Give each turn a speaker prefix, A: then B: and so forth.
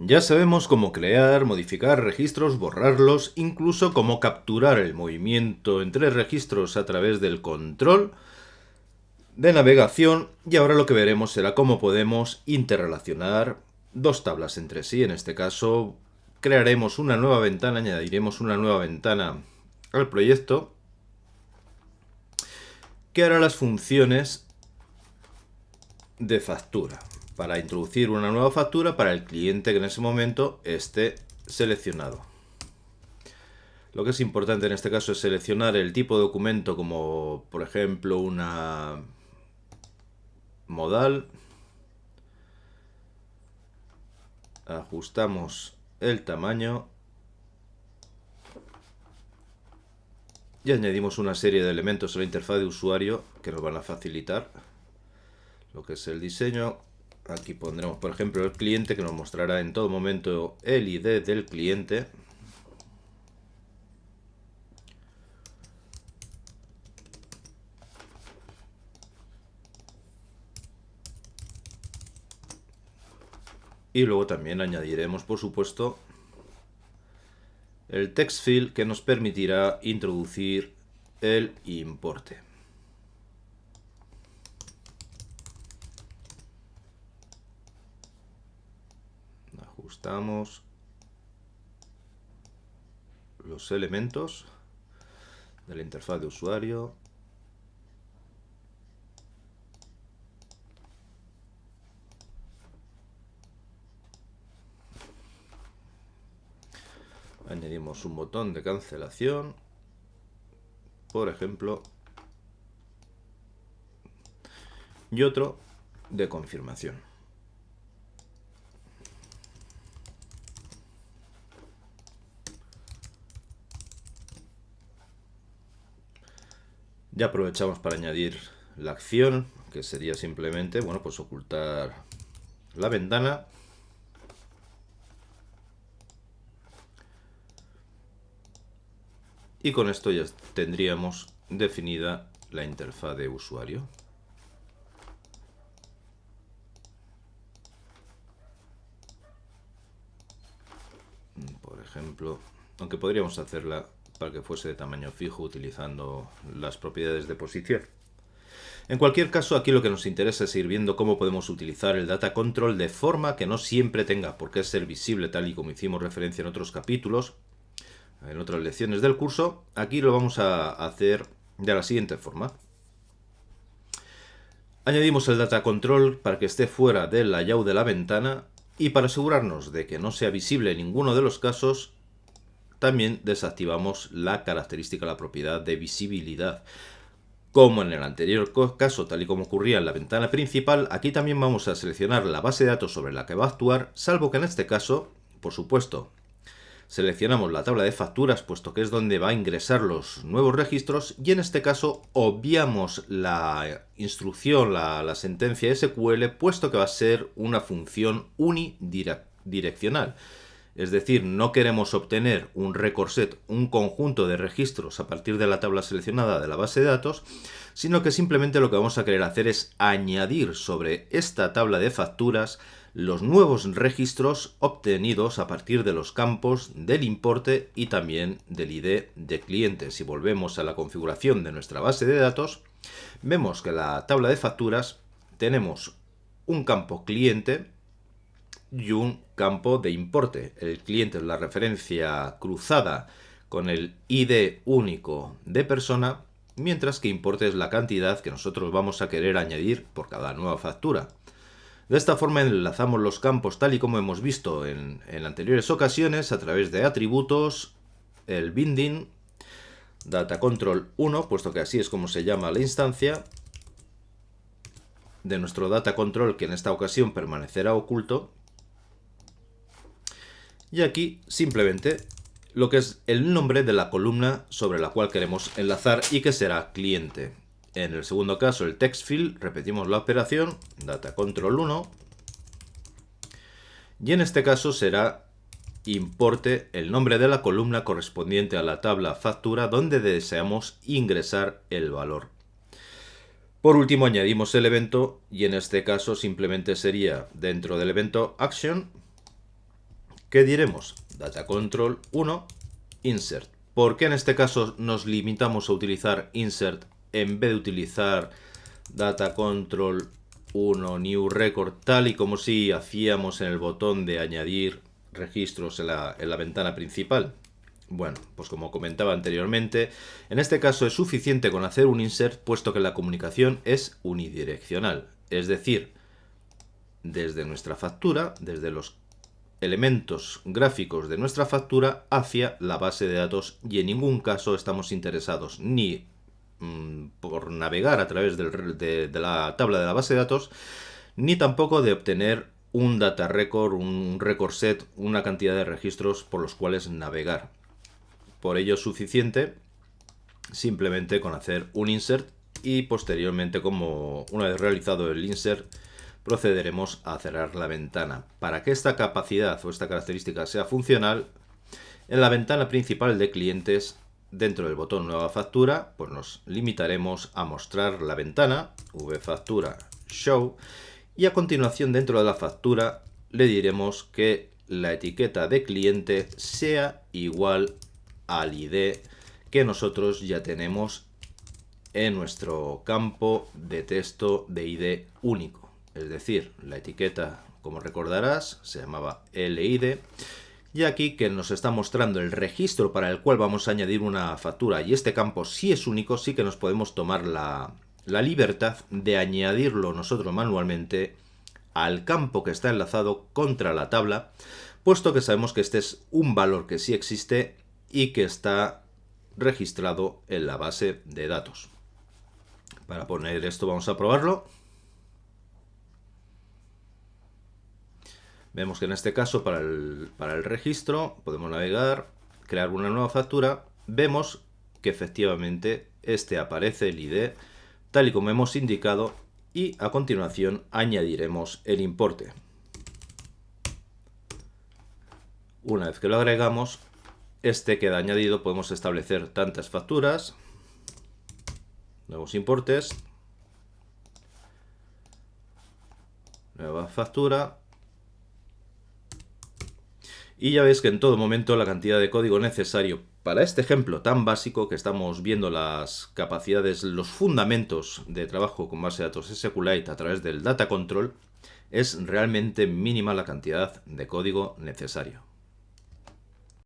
A: Ya sabemos cómo crear, modificar registros, borrarlos, incluso cómo capturar el movimiento entre registros a través del control de navegación, y ahora lo que veremos será cómo podemos interrelacionar dos tablas entre sí. En este caso crearemos una nueva ventana, añadiremos una nueva ventana al proyecto que hará las funciones de factura para introducir una nueva factura para el cliente que en ese momento esté seleccionado. Lo que es importante en este caso es seleccionar el tipo de documento, como por ejemplo una modal. Ajustamos el tamaño y añadimos una serie de elementos a la interfaz de usuario que nos van a facilitar lo que es el diseño. Aquí pondremos por ejemplo el cliente, que nos mostrará en todo momento el ID del cliente. Y luego también añadiremos, por supuesto, el text field, que nos permitirá introducir el importe. Ajustamos los elementos de la interfaz de usuario. Añadimos un botón de cancelación, por ejemplo, y otro de confirmación. Ya aprovechamos para añadir la acción, que sería simplemente, bueno, pues ocultar la ventana. Y con esto ya tendríamos definida la interfaz de usuario. Por ejemplo, aunque podríamos hacerla para que fuese de tamaño fijo utilizando las propiedades de posición. En cualquier caso, aquí lo que nos interesa es ir viendo cómo podemos utilizar el data control de forma que no siempre tenga por qué ser visible, tal y como hicimos referencia en otros capítulos, en otras lecciones del curso. Aquí lo vamos a hacer de la siguiente forma. Añadimos el data control para que esté fuera del layout de la ventana, y para asegurarnos de que no sea visible en ninguno de los casos, también desactivamos la característica, la propiedad de visibilidad. Como en el anterior caso, tal y como ocurría en la ventana principal, aquí también vamos a seleccionar la base de datos sobre la que va a actuar, salvo que en este caso, por supuesto, seleccionamos la tabla de facturas, puesto que es donde va a ingresar los nuevos registros, y en este caso obviamos la instrucción, la sentencia SQL, puesto que va a ser una función unidireccional. Es decir, no queremos obtener un record set, un conjunto de registros a partir de la tabla seleccionada de la base de datos, sino que simplemente lo que vamos a querer hacer es añadir sobre esta tabla de facturas los nuevos registros obtenidos a partir de los campos del importe y también del ID de cliente. Si volvemos a la configuración de nuestra base de datos, vemos que en la tabla de facturas tenemos un campo cliente y un campo de importe. El cliente es la referencia cruzada con el ID único de persona, mientras que importe es la cantidad que nosotros vamos a querer añadir por cada nueva factura. De esta forma enlazamos los campos tal y como hemos visto en anteriores ocasiones a través de atributos, el binding, data control 1, puesto que así es como se llama la instancia de nuestro data control, que en esta ocasión permanecerá oculto. Y aquí simplemente lo que es el nombre de la columna sobre la cual queremos enlazar y que será cliente. En el segundo caso, el text field, repetimos la operación, data control 1. Y en este caso será importe el nombre de la columna correspondiente a la tabla factura donde deseamos ingresar el valor. Por último, añadimos el evento, y en este caso simplemente sería dentro del evento action ¿Qué diremos? Data control 1, insert. ¿Por qué en este caso nos limitamos a utilizar insert en vez de utilizar data control 1 new record, tal y como si hacíamos en el botón de añadir registros en la ventana principal? Bueno, pues como comentaba anteriormente, en este caso es suficiente con hacer un insert, puesto que la comunicación es unidireccional, es decir, desde nuestra factura, desde los elementos gráficos de nuestra factura hacia la base de datos, y en ningún caso estamos interesados ni por navegar a través de la tabla de la base de datos, ni tampoco de obtener un data record, un record set, una cantidad de registros por los cuales navegar. Por ello es suficiente simplemente con hacer un insert, y posteriormente, como una vez realizado el insert, procederemos a cerrar la ventana. Para que esta capacidad o esta característica sea funcional, en la ventana principal de clientes, dentro del botón nueva factura, pues nos limitaremos a mostrar la ventana vfactura show, y a continuación dentro de la factura le diremos que la etiqueta de cliente sea igual al ID que nosotros ya tenemos en nuestro campo de texto de ID único. Es decir, la etiqueta, como recordarás, se llamaba LID, y aquí que nos está mostrando el registro para el cual vamos a añadir una factura, y este campo sí es único, sí que nos podemos tomar la libertad de añadirlo nosotros manualmente al campo que está enlazado contra la tabla, puesto que sabemos que este es un valor que sí existe y que está registrado en la base de datos. Para poner esto vamos a probarlo. Vemos que en este caso para el registro podemos navegar, crear una nueva factura. Vemos que efectivamente este aparece el ID tal y como hemos indicado, y a continuación añadiremos el importe. Una vez que lo agregamos, este queda añadido. Podemos establecer tantas facturas, nuevos importes, nueva factura. Y ya veis que en todo momento la cantidad de código necesario para este ejemplo tan básico, que estamos viendo las capacidades, los fundamentos de trabajo con base de datos SQLite a través del data control, es realmente mínima la cantidad de código necesario.